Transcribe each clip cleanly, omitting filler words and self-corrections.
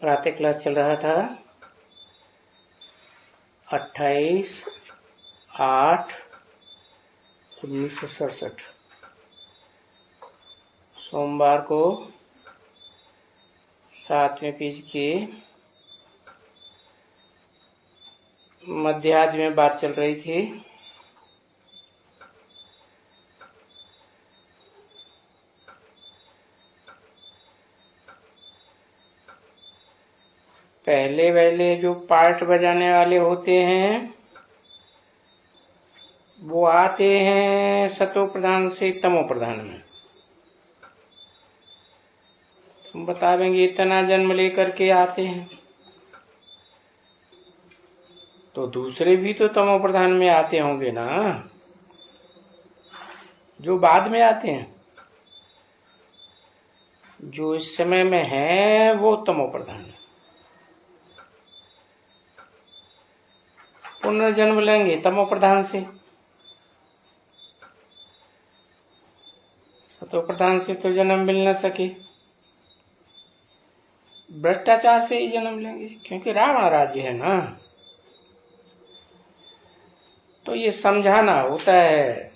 प्रातः क्लास चल रहा था 28/8/1967 सोमवार को 7वें पेज के मध्यार्ध में बात चल रही थी। पहले जो पार्ट बजाने वाले होते हैं वो आते हैं सतो प्रधान से तमो प्रधान में। तुम बतावेंगे इतना जन्म लेकर के आते हैं, तो दूसरे भी तो तमो प्रधान में आते होंगे ना, जो बाद में आते हैं। जो इस समय में है वो तमो प्रधान है। पुनर्जन्म लेंगे तमो प्रधान से, सतो प्रधान से तो जन्म मिल न सके, भ्रष्टाचार से ही जन्म लेंगे, क्योंकि रावण राज्य है ना। तो ये समझाना होता है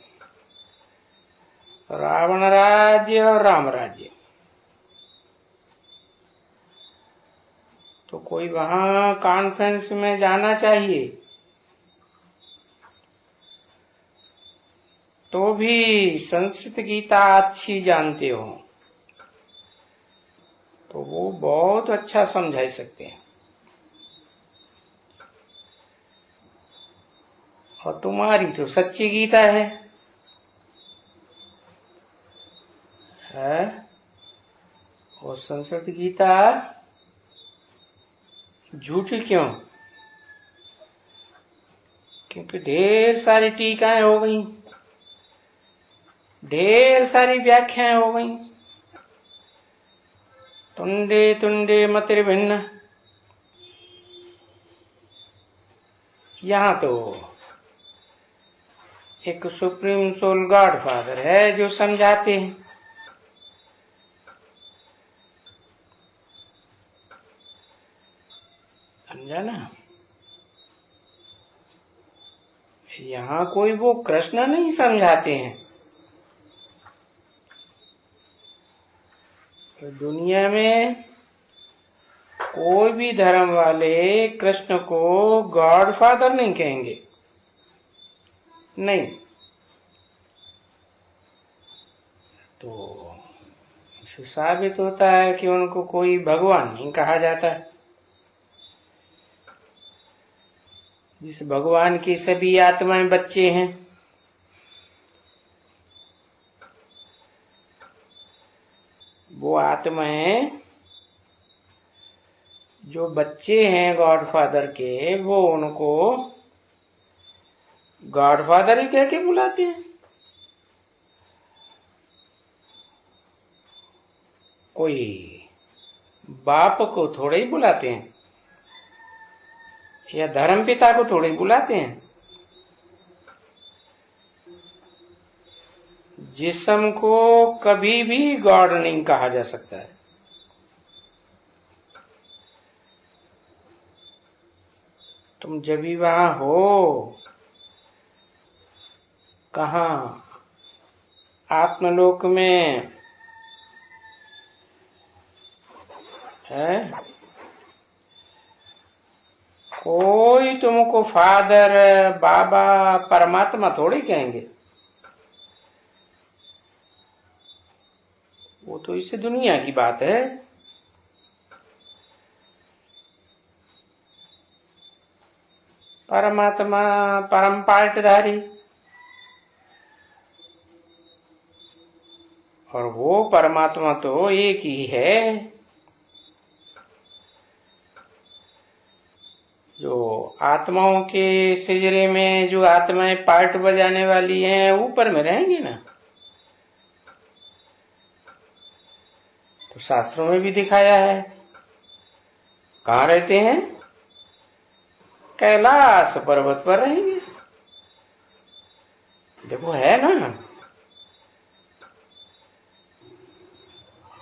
रावण राज्य और राम राज्य। तो कोई वहां कॉन्फ्रेंस में जाना चाहिए तो भी संस्कृत गीता अच्छी जानते हो तो वो बहुत अच्छा समझा सकते हैं। और तुम्हारी तो सच्ची गीता है और संस्कृत गीता झूठी क्यों? क्योंकि ढेर सारी टीकाएं हो गई, ढेर सारी व्याख्याएं हो गई। तुंडे तुंडे मतिर्भिन्न। यहाँ तो एक सुप्रीम सोल गॉड फादर है जो समझाते हैं। समझा ना? यहाँ कोई वो कृष्ण नहीं समझाते हैं। दुनिया में कोई भी धर्म वाले कृष्ण को गॉड फादर नहीं कहेंगे, नहीं। तो साबित होता है कि उनको कोई भगवान नहीं कहा जाता। जिस भगवान की सभी आत्माएं बच्चे हैं, वो आत्माएं जो बच्चे हैं गॉड फादर के, वो उनको गॉड फादर ही कह के बुलाते हैं। कोई बाप को थोड़े ही बुलाते हैं या धर्म पिता को थोड़े ही बुलाते हैं। जिस्म को कभी भी गॉड नहीं कहा जा सकता है। तुम जब भी वहां हो, कहा आत्मलोक में है, कोई तुमको फादर बाबा परमात्मा थोड़ी कहेंगे। वो तो इस दुनिया की बात है। परमात्मा परम पाटधारी, और वो परमात्मा तो एक ही है। जो आत्माओं के सिजरे में जो आत्माएं पार्ट बजाने वाली हैं, ऊपर में रहेंगी ना। तो शास्त्रों में भी दिखाया है। कहाँ रहते हैं? कैलाश पर्वत पर रहेंगे। देखो है ना।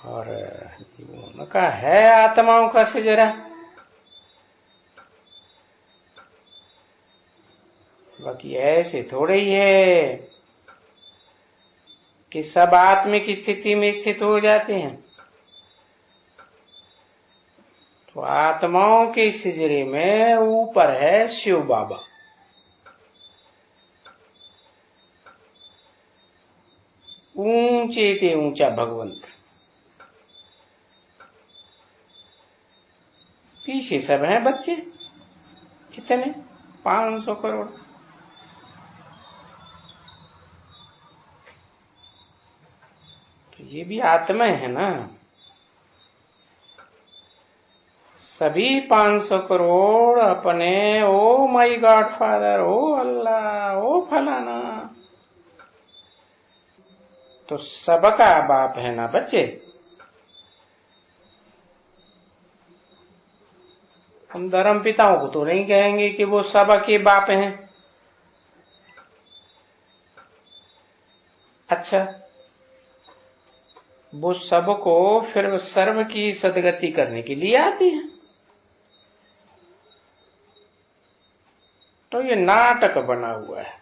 और मत उनका है आत्माओं का सिजरा। बाकी ऐसे थोड़े ही है कि सब आत्मिक स्थिति में स्थित हो जाते हैं। तो आत्माओं के सिजरे में ऊपर है शिव बाबा। ऊंचे ते ऊंचा भगवंत, पीछे सब हैं बच्चे। कितने? 500 करोड़। तो ये भी आत्मा है ना। सभी 500 करोड़ अपने ओ माई गॉड फादर, ओ अल्लाह, ओ फलाना, तो सबका बाप है ना बच्चे। हम धर्म पिताओं को तो नहीं कहेंगे कि वो सबके बाप हैं। अच्छा, वो सबको फिर सर्व की सदगति करने के लिए आती है। तो ये नाटक बना हुआ है।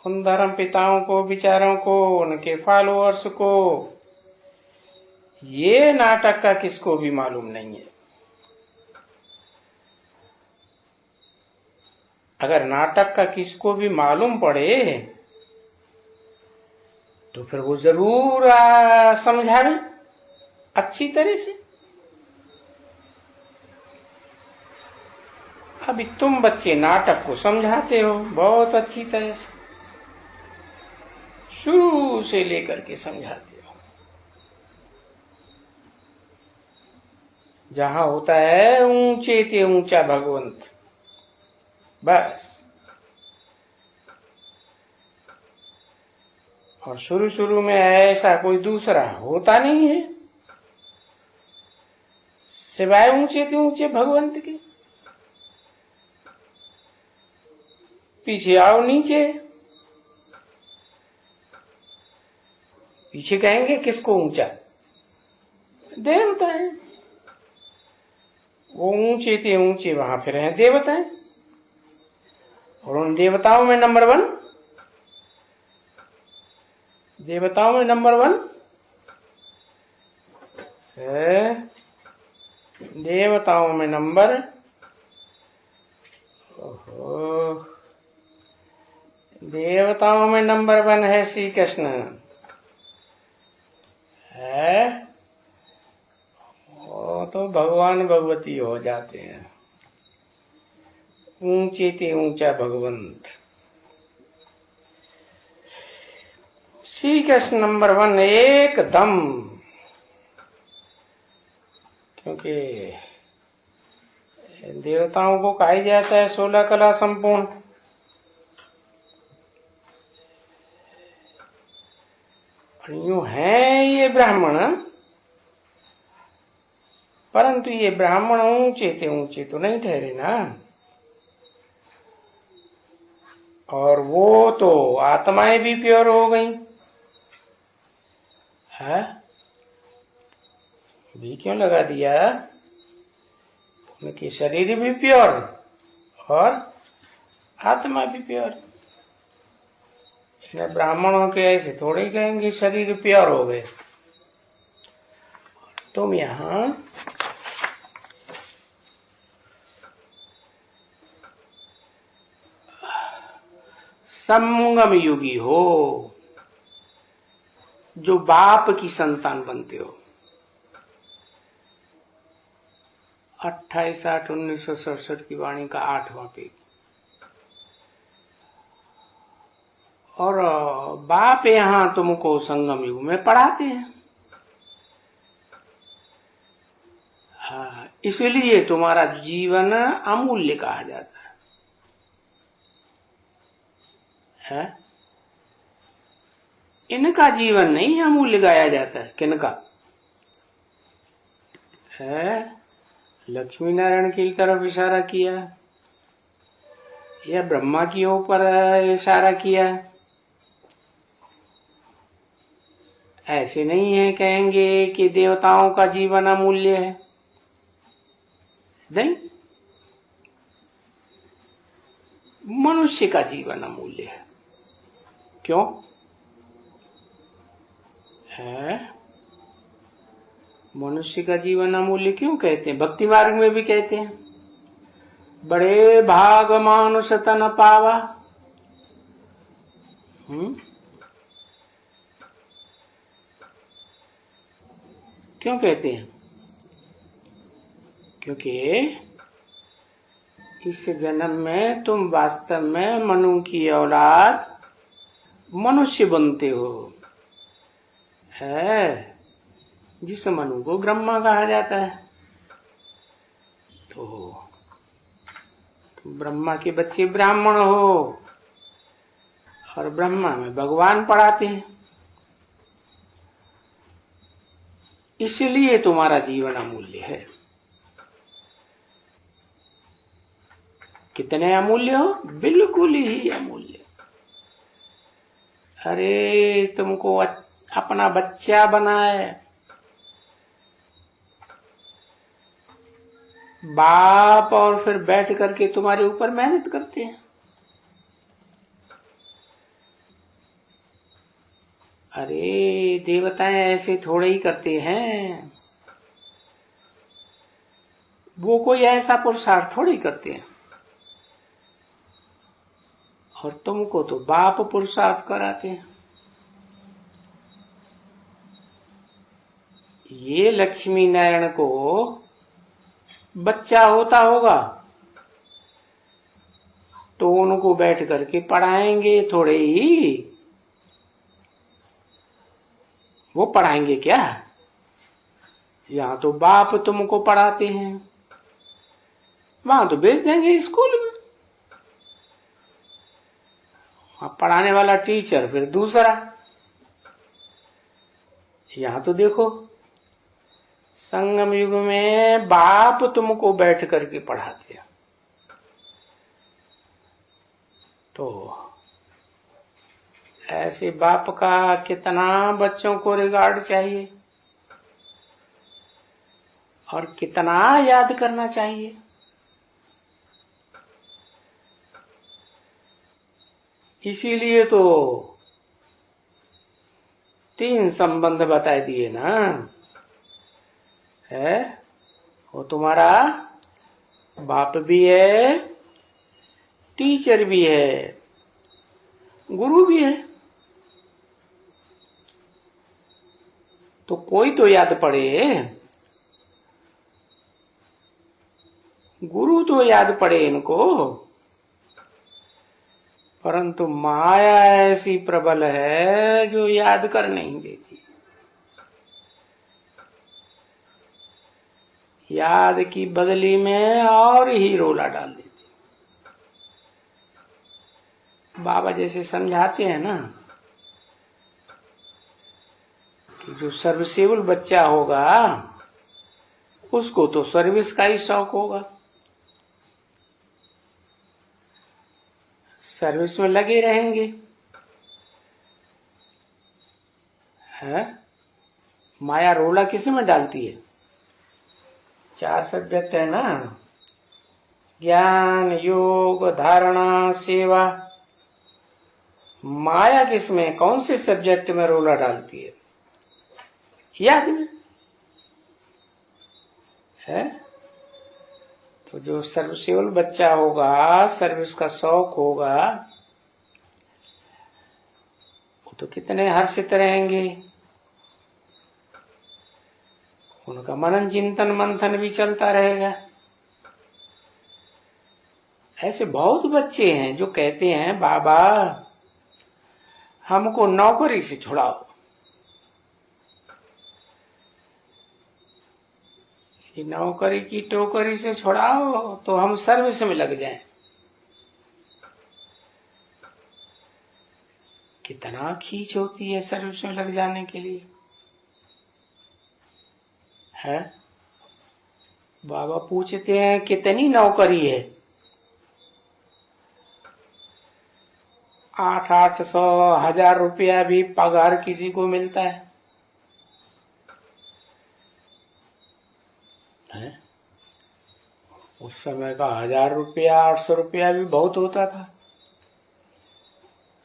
उन धर्म पिताओं को, विचारों को, उनके फॉलोअर्स को ये नाटक का किसको भी मालूम नहीं है। अगर नाटक का किसको भी मालूम पड़े तो फिर वो जरूर समझावे अच्छी तरह से। अभी तुम बच्चे नाटक को समझाते हो बहुत अच्छी तरह से, शुरू से लेकर के समझाते हो। जहां होता है ऊंचे ते ऊंचा भगवंत, बस। और शुरू शुरू में ऐसा कोई दूसरा होता नहीं है सिवाय ऊंचे ते ऊंचे भगवंत के। पीछे आओ नीचे। पीछे कहेंगे किसको ऊंचा? देवताएं। वो ऊंचे थे ऊंचे, वहां फिर हैं देवताएं। और उन देवताओं में नंबर 1, देवताओं में नंबर 1 है, देवताओं में नंबर, देवताओं में नंबर 1 है श्री कृष्ण है। वो तो भगवान भगवती हो जाते हैं। ऊंचे ते ऊंचा भगवंत श्री कृष्ण नंबर 1 एकदम। क्योंकि देवताओं को कहा जाता है 16 कला संपूर्ण। यूं है ये ब्राह्मण, परंतु ये ब्राह्मण ऊंचे ते ऊंचे तो नहीं ठहरे ना। और वो तो आत्माएं भी प्योर हो गई है। भी क्यों लगा दिया? उनकी शरीर भी प्योर और आत्मा भी प्योर। ब्राह्मणों के ऐसे थोड़े ही कहेंगे शरीर प्योर हो गए। तुम यहां संगम युगी हो, जो बाप की संतान बनते हो। 28/8/1967 की वाणी का 8वां पेज। और बाप यहां तुमको संगम युग में पढ़ाते हैं। हाँ, इसलिए तुम्हारा जीवन अमूल्य कहा जाता है। इनका जीवन नहीं अमूल्य गाया जाता है। किनका है? लक्ष्मी नारायण की तरफ इशारा किया या ब्रह्मा की ऊपर इशारा किया? ऐसे नहीं है कहेंगे कि देवताओं का जीवन अमूल्य है, नहीं, मनुष्य का जीवन अमूल्य है। क्यों है? मनुष्य का जीवन अमूल्य क्यों कहते हैं? भक्ति मार्ग में भी कहते हैं, बड़े भाग मानुष तन पावा। क्यों कहते हैं? क्योंकि इस जन्म में तुम वास्तव में मनु की औलाद मनुष्य बनते हो, है, जिस मनु को ब्रह्मा कहा जाता है। तो तुम ब्रह्मा के बच्चे ब्राह्मण हो और ब्रह्मा में भगवान पढ़ाते हैं, इसलिए तुम्हारा जीवन अमूल्य है। कितने अमूल्य हो? बिल्कुल ही अमूल्य। अरे तुमको अपना बच्चा बनाए, बाप, और फिर बैठ करके तुम्हारे ऊपर मेहनत करते हैं। अरे देवताएं ऐसे थोड़े ही करते हैं, वो कोई ऐसा पुरुषार्थ थोड़े ही करते हैं। और तुमको तो बाप पुरुषार्थ कराते हैं। ये लक्ष्मी नारायण को बच्चा होता होगा तो उनको बैठ करके पढ़ाएंगे थोड़े ही, वो पढ़ाएंगे क्या? यहां तो बाप तुमको पढ़ाते हैं, वहां तो भेज देंगे स्कूल में, वहां पढ़ाने वाला टीचर फिर दूसरा। यहां तो देखो संगम युग में बाप तुमको बैठ करके पढ़ाते हैं। तो ऐसे बाप का कितना बच्चों को रिगार्ड चाहिए और कितना याद करना चाहिए। इसीलिए तो 3 संबंध बता दिए ना, है, वो तुम्हारा बाप भी है, टीचर भी है, गुरु भी है। तो कोई तो याद पड़े, गुरु तो याद पड़े इनको। परंतु माया ऐसी प्रबल है जो याद कर नहीं देती, याद की बदली में और ही रोला डाल देती। बाबा जैसे समझाते हैं ना कि जो सर्विसेबल बच्चा होगा उसको तो सर्विस का ही शौक होगा, सर्विस में लगे रहेंगे, है। माया रोला किसी में डालती है? 4 सब्जेक्ट है ना, ज्ञान, योग, धारणा, सेवा। माया किसमें, कौन से सब्जेक्ट में रोला डालती है? याद में, है। तो जो सर्विसेबल बच्चा होगा, सर्विस का शौक होगा, वो तो कितने हर्षित रहेंगे, उनका मनन चिंतन मंथन भी चलता रहेगा। ऐसे बहुत बच्चे हैं जो कहते हैं बाबा हमको नौकरी से छुड़ाओ, ये नौकरी की टोकरी से छुड़ाओ तो हम सर्विस में लग जाएं। कितना खींच होती है सर्विस में लग जाने के लिए, है। बाबा पूछते हैं कितनी नौकरी है? 800-1000 रुपया भी पगार किसी को मिलता है, है? उस समय का 1000 रुपया 800 रुपया भी बहुत होता था।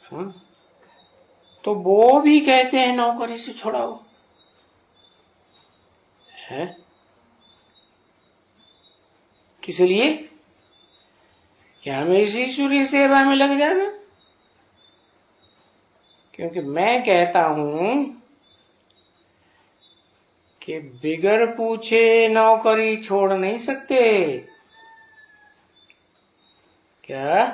हाँ? तो वो भी कहते हैं नौकरी से छुड़ाओ, है? किस लिए? कि हमें इसी ईश्वरीय सेवा में लग जाए। क्योंकि मैं कहता हूं कि बिगर पूछे नौकरी छोड़ नहीं सकते। क्या?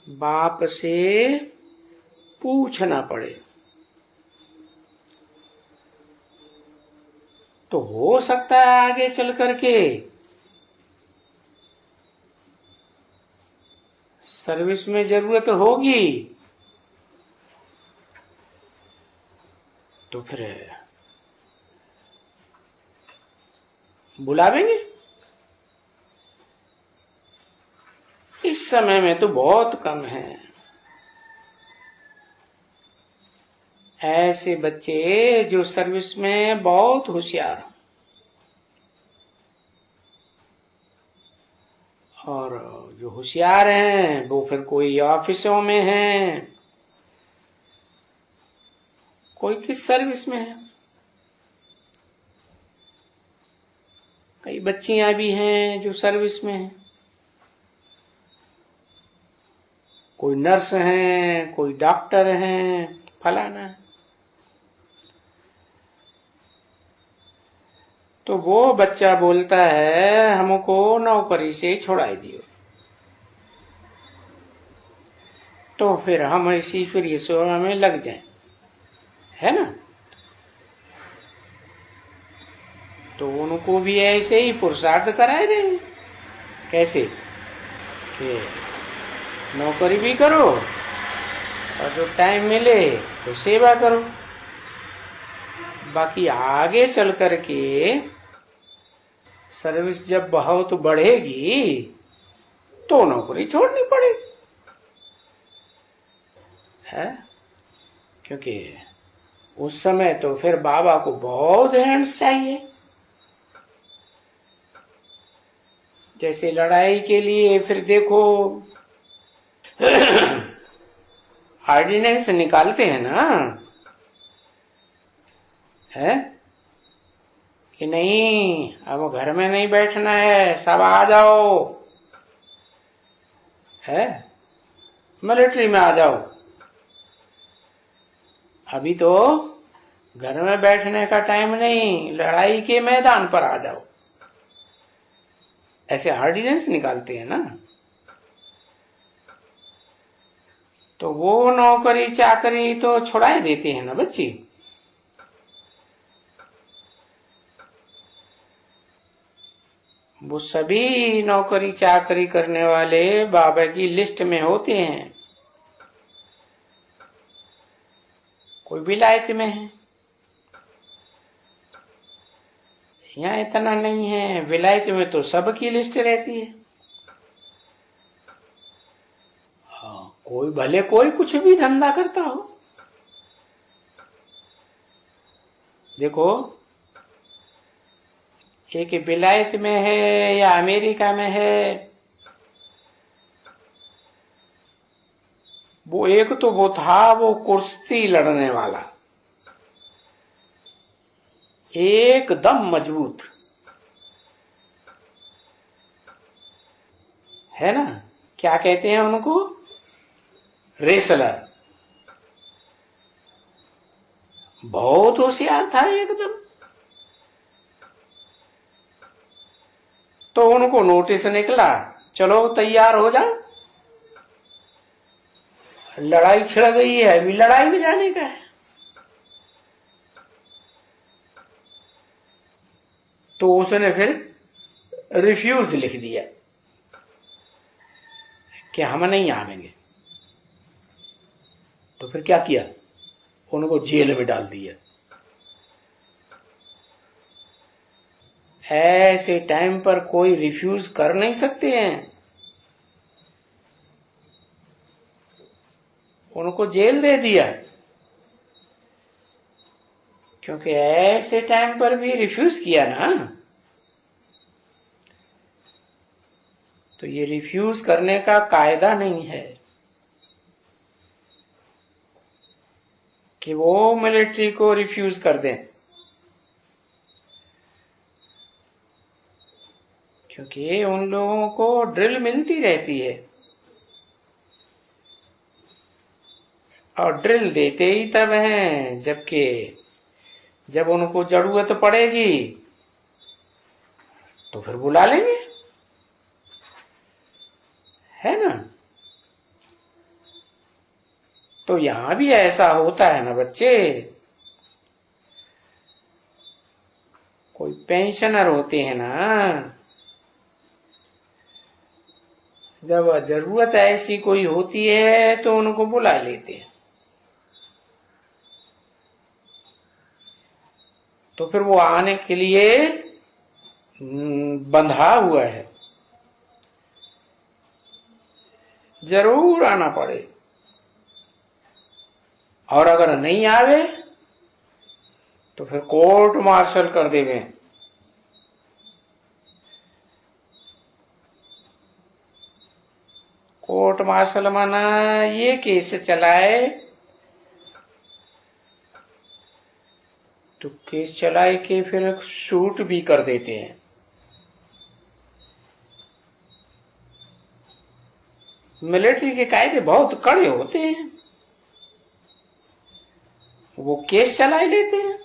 बाप से पूछना पड़े तो हो सकता है आगे चल करके सर्विस में जरूरत होगी, तो फिर बुलावेंगे। इस समय में तो बहुत कम है ऐसे बच्चे जो सर्विस में बहुत होशियार और जो होशियार हैं वो फिर कोई ऑफिसों में हैं, कोई किस सर्विस में है। कई बच्चियां भी हैं जो सर्विस में हैं, कोई नर्स हैं, कोई डॉक्टर हैं, फलाना है। तो वो बच्चा बोलता है हमको नौकरी से छुड़ाई दियो, तो फिर हम इसी ईश्वरीय सेवा में लग जाएं, है ना? तो उनको भी ऐसे ही पुरुषार्थ कराए रहे। कैसे? कि नौकरी भी करो और जो टाइम मिले तो सेवा करो। बाकी आगे चल करके सर्विस जब बहुत बढ़ेगी तो नौकरी छोड़नी पड़ेगी, है? क्योंकि उस समय तो फिर बाबा को बहुत हैंड्स चाहिए। जैसे लड़ाई के लिए फिर देखो ऑर्डिनेंस निकालते हैं ना, है कि नहीं अब घर में नहीं बैठना है, सब आ जाओ, है? मिलिट्री में आ जाओ। अभी तो घर में बैठने का टाइम नहीं, लड़ाई के मैदान पर आ जाओ, ऐसे ऑर्डिनेंस निकालते हैं ना। तो वो नौकरी चाकरी तो छुड़ाए देते हैं ना बच्चे। वो सभी नौकरी चाकरी करने वाले बाबा की लिस्ट में होते हैं। कोई विलायत में है, यहाँ इतना नहीं है। विलायत में तो सबकी लिस्ट रहती है। हाँ, कोई भले कोई कुछ भी धंधा करता हो। देखो एक विलायत में है या अमेरिका में है, वो एक तो वो था वो कुश्ती लड़ने वाला, एकदम मजबूत, है ना? क्या कहते हैं उनको? रेसलर। बहुत होशियार था एकदम। तो उनको नोटिस निकला, चलो तैयार हो जाओ, लड़ाई छिड़ गई है, अभी लड़ाई में जाने का है। तो उसने फिर रिफ्यूज लिख दिया कि हम नहीं आवेंगे। तो फिर क्या किया? उनको जेल में डाल दिया। ऐसे टाइम पर कोई रिफ्यूज कर नहीं सकते हैं, उनको जेल दे दिया, क्योंकि ऐसे टाइम पर भी रिफ्यूज किया ना। तो ये रिफ्यूज करने का कायदा नहीं है कि वो मिलिट्री को रिफ्यूज कर दें, क्योंकि उन लोगों को ड्रिल मिलती रहती है और ड्रिल देते ही तब हैं जबकि जब उनको जरूरत पड़ेगी तो फिर बुला लेंगे, है ना। तो यहां भी ऐसा होता है ना बच्चे। कोई पेंशनर होते हैं ना, जब जरूरत ऐसी कोई होती है तो उनको बुला लेते हैं, तो फिर वो आने के लिए बंधा हुआ है, जरूर आना पड़े। और अगर नहीं आवे तो फिर कोर्ट मार्शल कर देवे। कोर्ट मार्शल माना ये केस चलाए, तो केस चलाए के फिर शूट भी कर देते हैं। मिलिट्री के कायदे बहुत कड़े होते हैं, वो केस चला ही लेते हैं।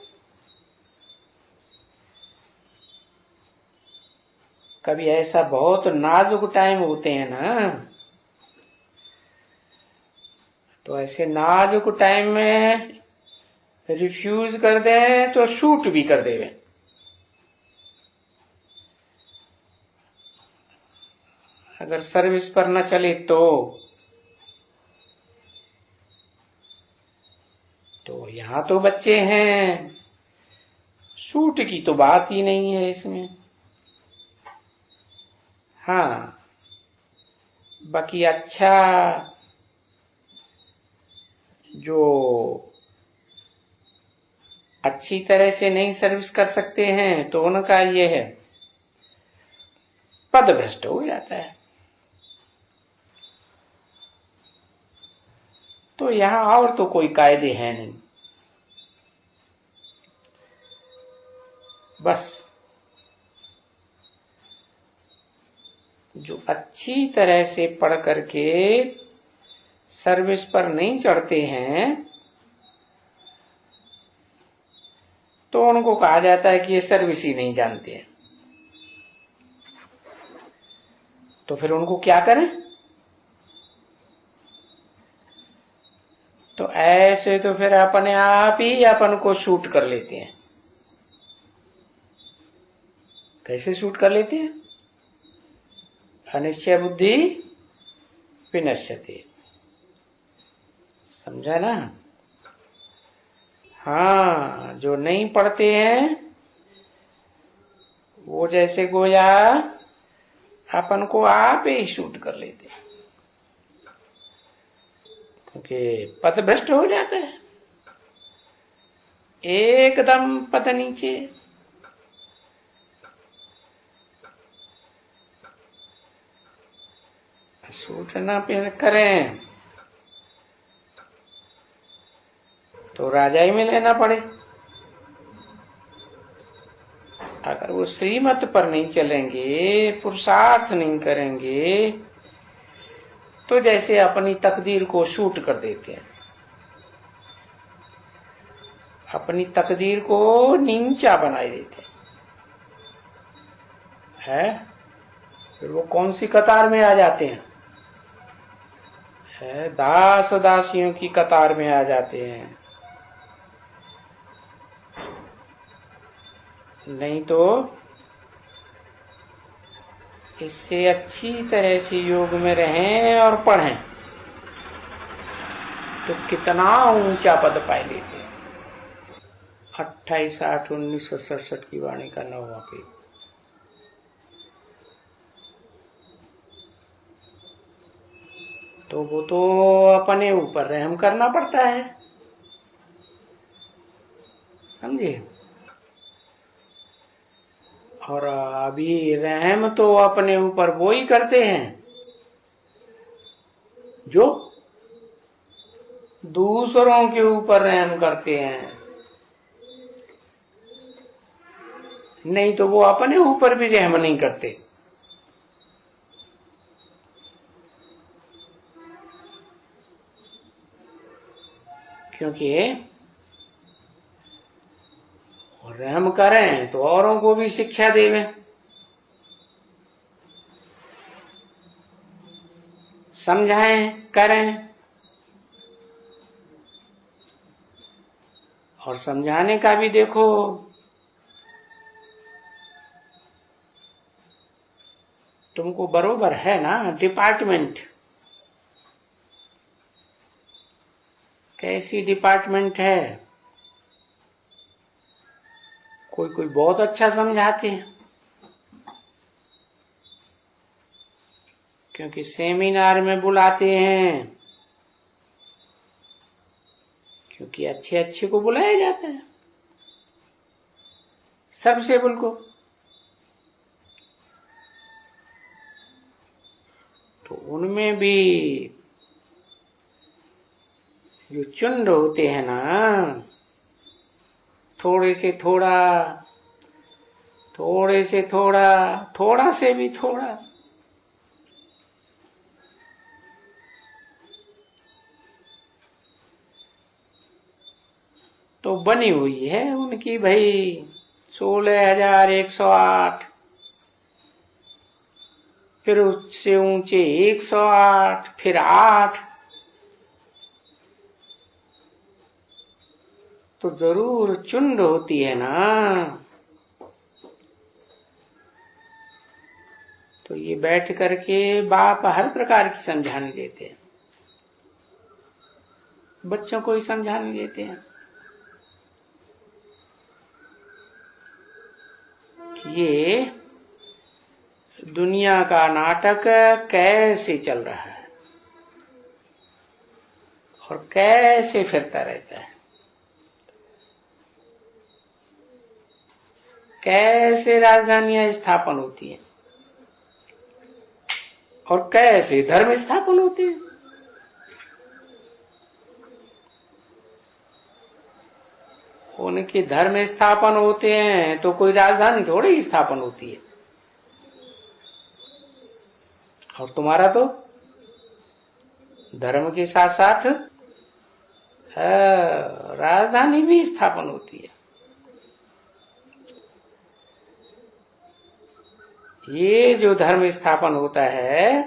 कभी ऐसा बहुत नाजुक टाइम होते हैं ना, तो ऐसे नाजुक टाइम में रिफ्यूज कर दे तो शूट भी कर देवे। अगर सर्विस पर न चले तो यहां तो बच्चे हैं, शूट की तो बात ही नहीं है इसमें। हाँ, बाकी अच्छा जो अच्छी तरह से नहीं सर्विस कर सकते हैं तो उनका ये है, पदभ्रष्ट हो जाता है। तो यहां और तो कोई कायदे हैं नहीं, बस जो अच्छी तरह से पढ़ करके सर्विस पर नहीं चढ़ते हैं तो उनको कहा जाता है कि ये सर्विस ही नहीं जानते हैं। तो फिर उनको क्या करें? तो ऐसे तो फिर अपने आप ही अपन को शूट कर लेते हैं। कैसे शूट कर लेते हैं? अनिश्चय बुद्धि विनश्यते, समझा ना। हाँ, जो नहीं पढ़ते हैं वो जैसे गोया अपन को आप ही शूट कर लेते हैं, क्योंकि पथभ्रष्ट हो जाता है, एकदम पथ नीचे। सूट ना करें तो राजाई में लेना पड़े। अगर वो श्रीमत पर नहीं चलेंगे, पुरुषार्थ नहीं करेंगे, तो जैसे अपनी तकदीर को शूट कर देते हैं, अपनी तकदीर को नीचा बना देते हैं। फिर वो कौन सी कतार में आ जाते हैं? दास दासियों की कतार में आ जाते हैं। नहीं तो इससे अच्छी तरह से योग में रहें और पढ़ें तो कितना ऊंचा पद पाए लेते हैं। 28/8/1967 की वाणी का 9वां पेज। तो वो तो अपने ऊपर रहम करना पड़ता है, समझे। और अभी रहम तो अपने ऊपर वो ही करते हैं जो दूसरों के ऊपर रहम करते हैं, नहीं तो वो अपने ऊपर भी रहम नहीं करते। क्योंकि रहम करें तो औरों को भी शिक्षा देवें, समझाएं, करें। और समझाने का भी देखो, तुमको बरोबर है ना डिपार्टमेंट, कैसी डिपार्टमेंट है। कोई कोई बहुत अच्छा समझाते हैं, क्योंकि सेमिनार में बुलाते हैं, क्योंकि अच्छे अच्छे को बुलाया जाता है, सबसे को। तो उनमें भी जो चुंड होते हैं ना, थोड़े से थोड़ा, थोड़े से थोड़ा, थोड़ा से भी थोड़ा, तो बनी हुई है उनकी भाई 16,108, फिर उससे ऊंचे 108, फिर 8, तो जरूर चुंड होती है ना। तो ये बैठ करके बाप हर प्रकार की समझाने देते हैं, बच्चों को ही समझाने देते हैं कि ये दुनिया का नाटक कैसे चल रहा है और कैसे फिरता रहता है, कैसे राजधानियां स्थापन होती हैं और कैसे धर्म स्थापन होते हैं। उनके धर्म स्थापन होते हैं तो कोई राजधानी थोड़ी ही स्थापन होती है, और तुम्हारा तो धर्म के साथ साथ राजधानी भी स्थापन होती है। ये जो धर्म स्थापन होता है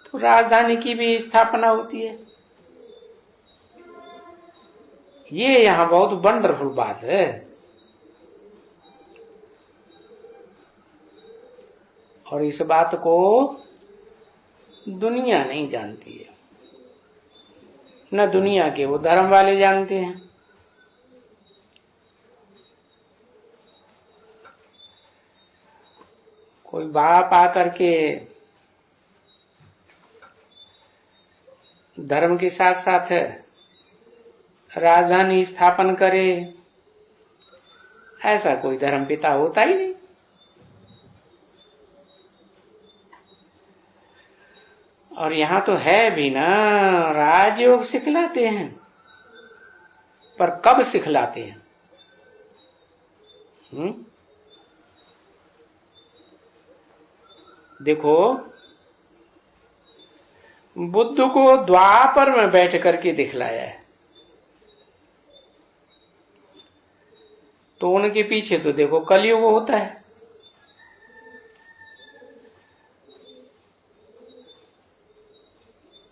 तो राजधानी की भी स्थापना होती है। ये यहां बहुत वंडरफुल बात है। और इस बात को दुनिया नहीं जानती है, न दुनिया के वो धर्म वाले जानते हैं। कोई बाप आकर के धर्म के साथ साथ राजधानी स्थापन करे, ऐसा कोई धर्म पिता होता ही नहीं। और यहां तो है भी ना, राजयोग सिखलाते हैं, पर कब सिखलाते हैं? देखो, बुद्ध को द्वापर में बैठ करके दिखलाया है, तो उनके पीछे तो देखो कलयुग होता है।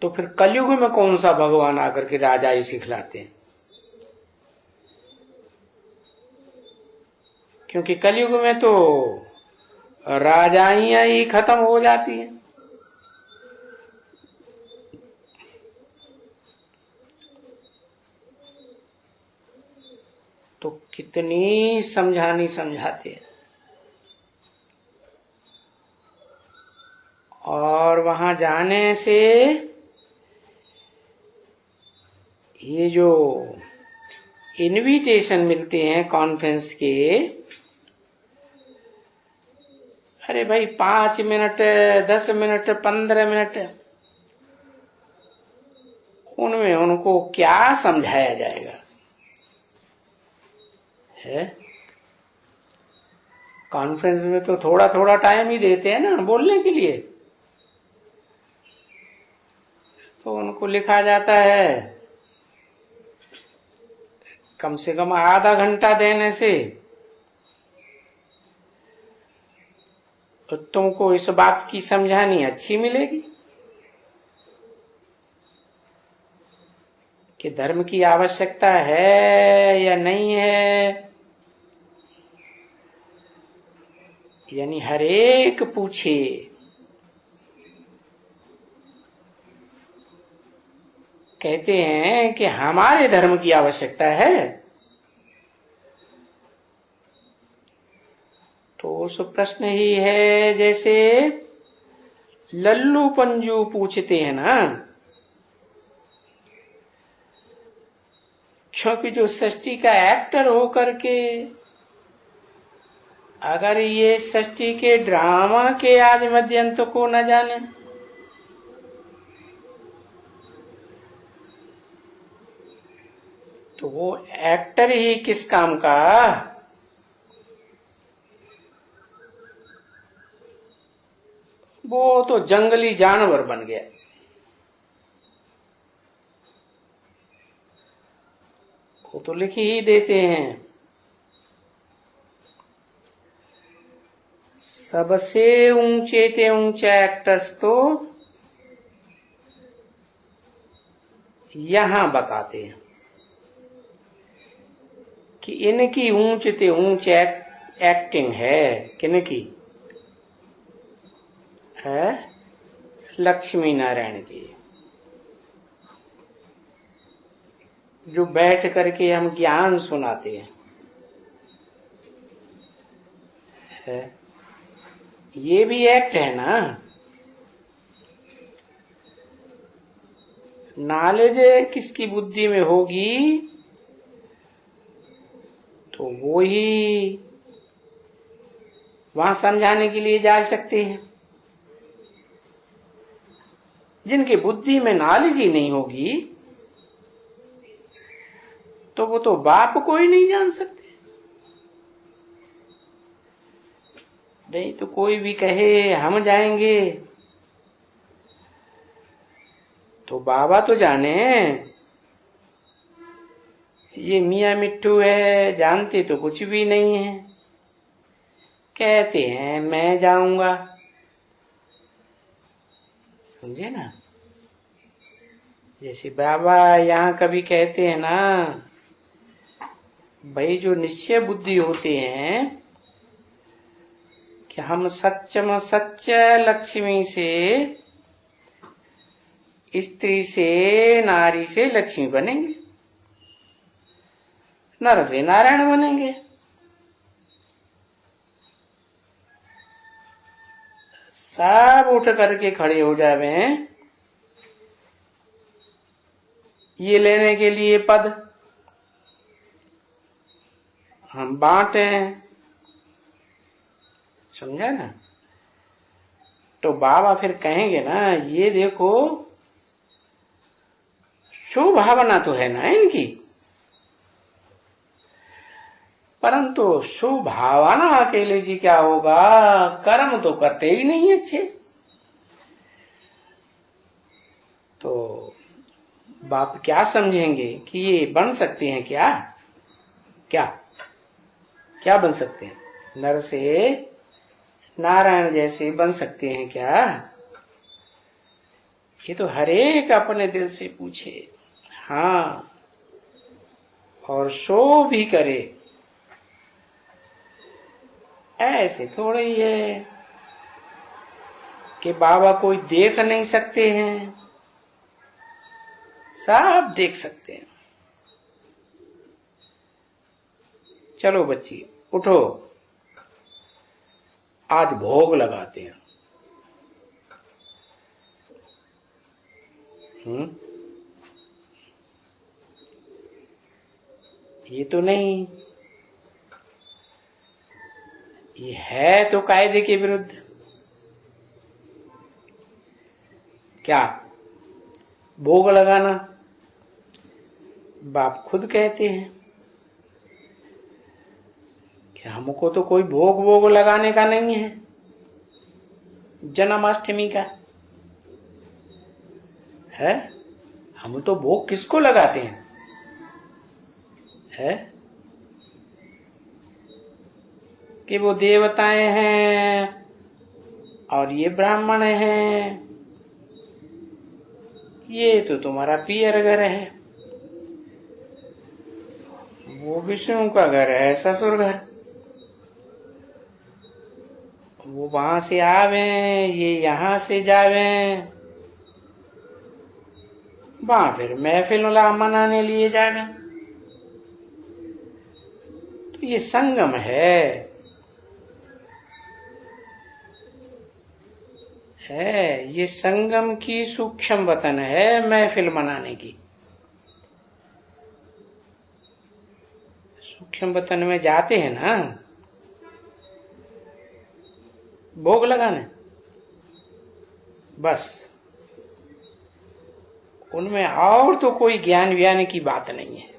तो फिर कलयुग में कौन सा भगवान आकर के राजा ही सिखलाते हैं? क्योंकि कलयुग में तो राजाइयां ही खत्म हो जाती हैं। तो कितनी समझाते हैं। और वहां जाने से ये जो इनविटेशन मिलते हैं कॉन्फ्रेंस के, अरे भाई 5 मिनट 10 मिनट 15 मिनट, उनमें उनको क्या समझाया जाएगा है। कॉन्फ्रेंस में तो थोड़ा थोड़ा टाइम ही देते हैं ना बोलने के लिए, तो उनको लिखा जाता है कम से कम आधा घंटा देने से तो तुमको इस बात की समझानी अच्छी मिलेगी कि धर्म की आवश्यकता है या नहीं है। यानी हर एक पूछे, कहते हैं कि हमारे धर्म की आवश्यकता है, तो उस प्रश्न ही है जैसे लल्लू पंजू पूछते हैं ना, क्योंकि जो सृष्टि का एक्टर होकर के अगर ये सृष्टि के ड्रामा के आदि मध्यंत को न जाने, तो वो एक्टर ही किस काम का। वो तो जंगली जानवर बन गया। वो तो लिख ही देते हैं, सबसे ऊंचे ते ऊंचा एक्टर्स तो यहां बताते हैं कि इनकी ऊंच ते ऊंच एक्टिंग है। किनकी है? लक्ष्मी नारायण की, जो बैठ करके हम ज्ञान सुनाते हैं है। ये भी एक्ट है ना। नॉलेज किसकी बुद्धि में होगी तो वो ही वहां समझाने के लिए जा सकते हैं। जिनकी बुद्धि में नॉलेज ही नहीं होगी तो वो तो बाप को ही नहीं जान सकते। नहीं तो कोई भी कहे हम जाएंगे तो बाबा तो जाने, ये मियाँ मिट्टू है जानते तो कुछ भी नहीं है, कहते हैं मैं जाऊंगा। समझे ना। जैसे बाबा यहाँ कभी कहते हैं ना, भाई जो निश्चय बुद्धि होते हैं कि हम सच्चम सच्च लक्ष्मी से, स्त्री से नारी से लक्ष्मी बनेंगे, नर से नारायण बनेंगे। सब उठ करके खड़े हो जावे ये लेने के लिए पद हम बांटे। समझा ना। तो बाबा फिर कहेंगे ना, ये देखो शुभ भावना तो है ना इनकी, परंतु शुभ भावना अकेले से क्या होगा, कर्म तो करते ही नहीं अच्छे। तो बाप क्या समझेंगे कि ये बन सकते हैं क्या, क्या क्या बन सकते हैं, नर से नारायण जैसे बन सकते हैं क्या। ये तो हर एक अपने दिल से पूछे, हाँ, और शो भी करे। ऐसे थोड़ा ही है कि बाबा कोई देख नहीं सकते हैं, सब देख सकते हैं। चलो बच्ची उठो, आज भोग लगाते हैं। ये तो नहीं, ये है तो कायदे के विरुद्ध। क्या भोग लगाना? बाप खुद कहते हैं कि हमको तो कोई भोग वोग लगाने का नहीं है जन्माष्टमी का है। हम तो भोग किसको लगाते हैं? है कि वो देवताएं हैं और ये ब्राह्मण हैं, ये तो तुम्हारा पियर घर है, वो विष्णु का घर है, ससुर घर, वो वहां से आवे, ये यहां से जावे, वहां फिर महफिल मनाने लिए जावे। तो ये संगम है, ये संगम की सूक्ष्म वतन है महफिल मनाने की। सूक्ष्म वतन में जाते हैं ना भोग लगाने, बस उनमें और तो कोई ज्ञान व्यान की बात नहीं है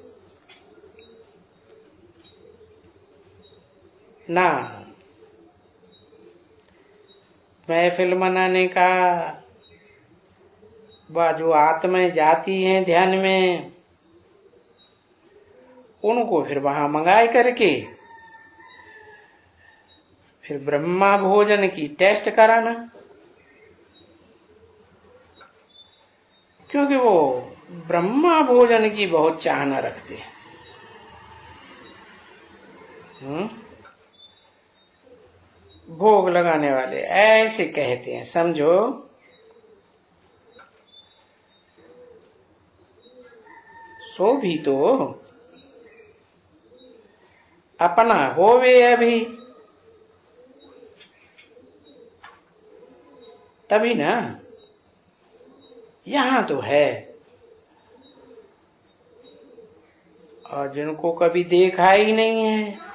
ना। महफिल मनाने का वह जो आत्माएं जाती हैं ध्यान में, उनको फिर वहां मंगाए करके फिर ब्रह्मा भोजन की टेस्ट कराना, क्योंकि वो ब्रह्मा भोजन की बहुत चाहना रखते हैं। भोग लगाने वाले ऐसे कहते हैं, समझो सो भी तो अपना होवे अभी, तभी ना। यहां तो है, और जिनको कभी देखा ही नहीं है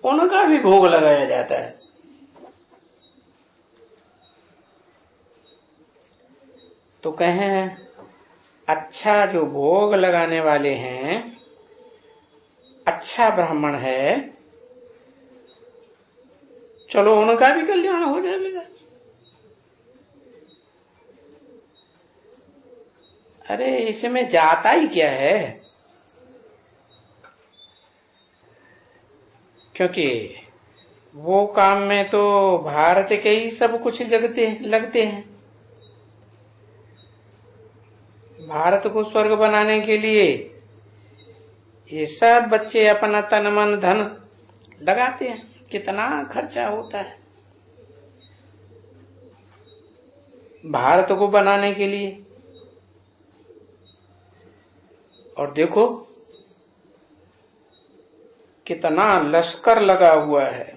उनका भी भोग लगाया जाता है। तो कहें अच्छा जो भोग लगाने वाले हैं, अच्छा ब्राह्मण है, चलो उनका भी कल्याण हो जाएगा। अरे इसमें जाता ही क्या है? क्योंकि वो काम में तो भारत के ही सब कुछ लगते हैं। भारत को स्वर्ग बनाने के लिए ये सब बच्चे अपना तन मन धन लगाते हैं। कितना खर्चा होता है भारत को बनाने के लिए। और देखो कितना लश्कर लगा हुआ है।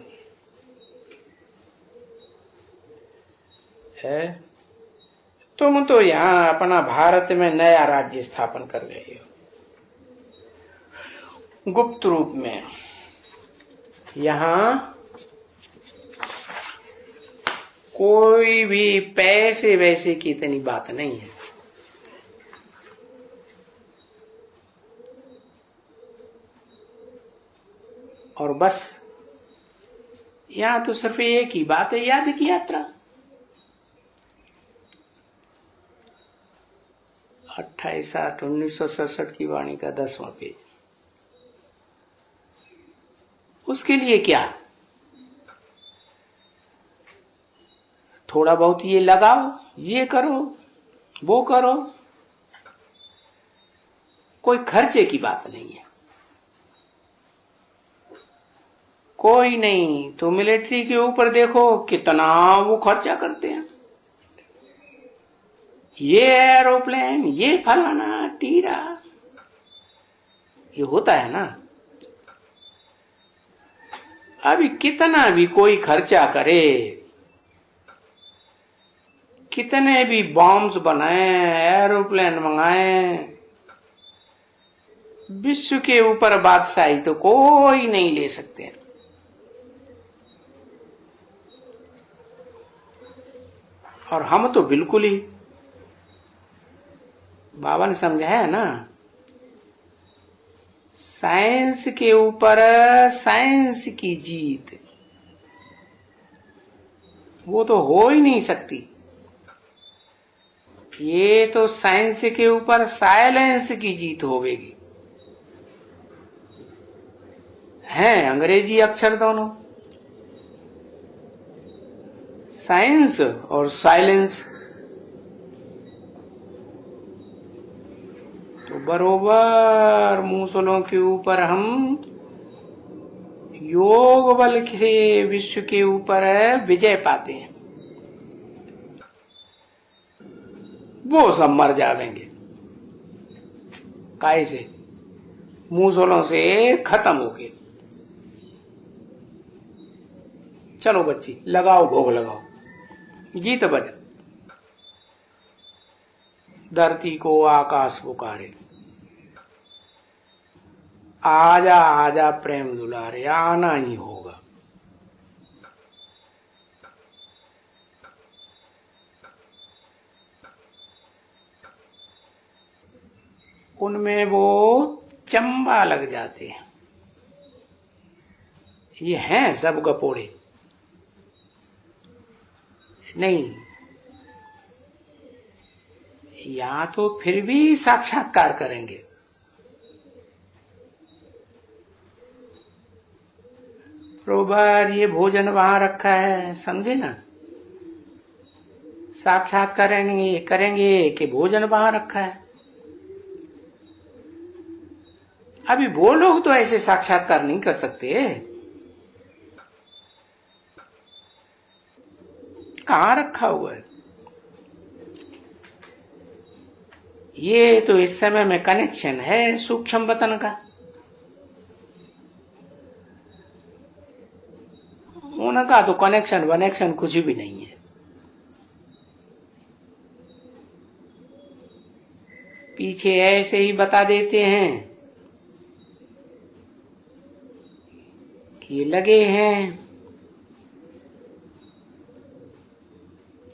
तुम तो यहाँ अपना भारत में नया राज्य स्थापन कर रहे हो गुप्त रूप में। यहाँ कोई भी पैसे वैसे की इतनी बात नहीं है। और बस यहाँ तो सिर्फ एक ही बात है, याद की यात्रा। 28/8/1967 की वाणी का 10वां पेज। उसके लिए क्या? थोड़ा बहुत ये लगाओ, ये करो, वो करो, कोई खर्चे की बात नहीं है। कोई नहीं। तो मिलिट्री के ऊपर देखो कितना वो खर्चा करते हैं। ये एरोप्लेन, ये फलाना टीरा, ये होता है ना। अभी कितना भी कोई खर्चा करे, कितने भी बॉम्ब्स बनाए, एरोप्लेन मंगाए, विश्व के ऊपर बादशाही तो कोई नहीं ले सकते। और हम तो बिल्कुल ही, बाबा ने समझाया है ना, साइंस के ऊपर साइंस की जीत वो तो हो ही नहीं सकती। ये तो साइंस के ऊपर साइलेंस की जीत होगी। हैं अंग्रेजी अक्षर दोनों, साइंस और साइलेंस। तो बरोबर मूसलों के ऊपर हम योग बल से विश्व के ऊपर विजय पाते हैं। वो सब मर जाएंगे, काय से? मूसलों से खत्म होके। चलो बच्ची, लगाओ भोग लगाओ, गीत बजा। धरती को आकाश पुकारे, आजा आजा प्रेम दुलारे, आना ही होगा। उनमें वो चंबा लग जाते हैं। ये हैं सब गपोड़े नहीं, या तो फिर भी साक्षात्कार करेंगे। बरोबर ये भोजन वहां रखा है, समझे ना? साक्षात्कार करेंगे कि भोजन वहां रखा है। अभी वो लोग तो ऐसे साक्षात्कार नहीं कर सकते। कहां रखा हुआ है? ये तो इस समय में कनेक्शन है सूक्ष्म वतन का। उनका तो कनेक्शन कुछ भी नहीं है। पीछे ऐसे ही बता देते हैं कि ये लगे हैं,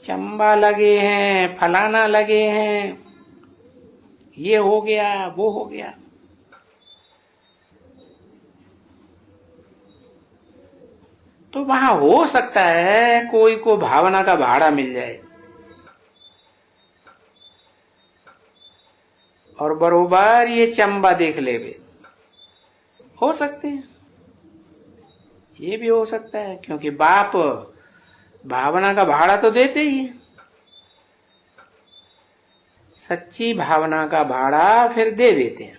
चंबा लगे हैं, फलाना लगे हैं, ये हो गया वो हो गया। तो वहां हो सकता है कोई को भावना का भाड़ा मिल जाए और बरोबर ये चंबा देख ले वे, हो सकते हैं। ये भी हो सकता है, क्योंकि बाप भावना का भाड़ा तो देते ही है। सच्ची भावना का भाड़ा फिर दे देते हैं।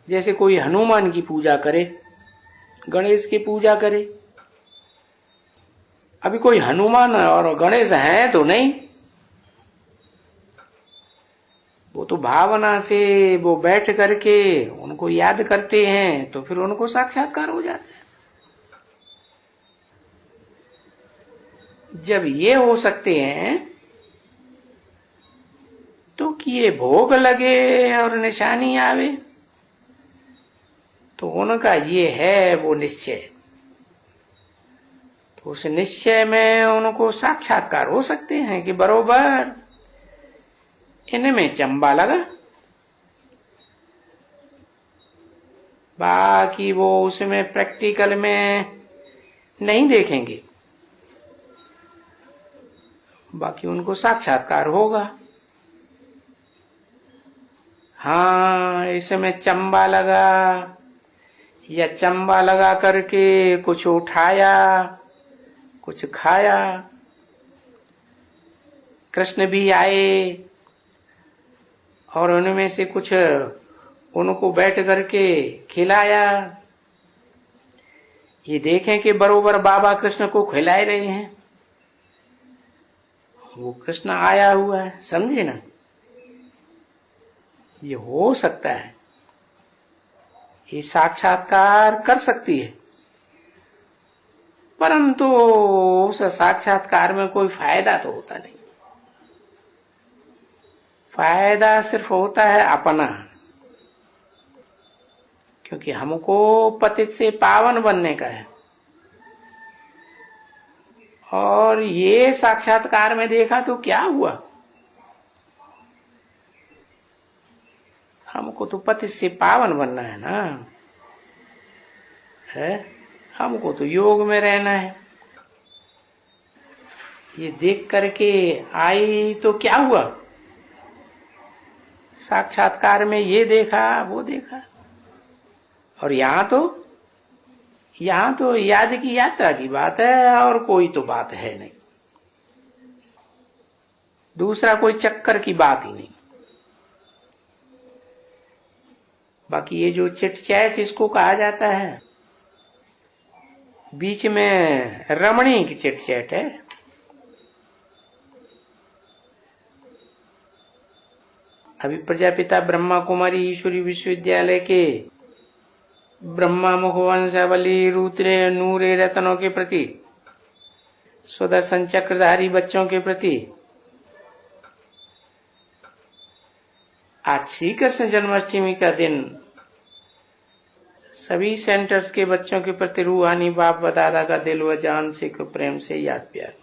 जैसे कोई हनुमान की पूजा करे, गणेश की पूजा करे। अभी कोई हनुमान और गणेश हैं तो नहीं, वो तो भावना से वो बैठ करके उनको याद करते हैं तो फिर उनको साक्षात्कार हो जाता है। जब ये हो सकते हैं तो कि ये भोग लगे और निशानी आवे, तो उनका ये है वो निश्चय। तो उस निश्चय में उनको साक्षात्कार हो सकते हैं कि बरोबर इनमें चंबा लगा। बाकी वो उसमें प्रैक्टिकल में नहीं देखेंगे, बाकी उनको साक्षात्कार होगा। हाँ, इसमें चंबा लगा या चंबा लगा करके कुछ उठाया, कुछ खाया। कृष्ण भी आए और उनमें से कुछ उनको बैठ करके खिलाया। ये देखें कि बरोबर बाबा कृष्ण को खिला रहे हैं, वो कृष्ण आया हुआ है, समझे ना? ये हो सकता है, ये साक्षात्कार कर सकती है। परंतु उस साक्षात्कार में कोई फायदा तो होता नहीं। फायदा सिर्फ होता है अपना, क्योंकि हमको पतित से पावन बनने का है। और ये साक्षात्कार में देखा तो क्या हुआ, हमको तो पतित से पावन बनना है ना, है हमको तो योग में रहना है। ये देख करके आई तो क्या हुआ, साक्षात्कार में ये देखा वो देखा। और यहाँ तो याद की यात्रा की बात है और कोई तो बात है नहीं, दूसरा कोई चक्कर की बात ही नहीं। बाकी ये जो चिट चैट इसको कहा जाता है, बीच में रमणी की चिट चैट है। अभी प्रजापिता ब्रह्मा कुमारी ईश्वरी विश्वविद्यालय के ब्रह्मा मुखवंशावली रूत्रे नूरे रत्नों के प्रति, सुदर्शन चक्रधारी बच्चों के प्रति, आज श्री कृष्ण जन्माष्टमी का दिन सभी सेंटर्स के बच्चों के प्रति रूहानी बाप व दादा का दिल व जान से प्रेम से याद प्यार।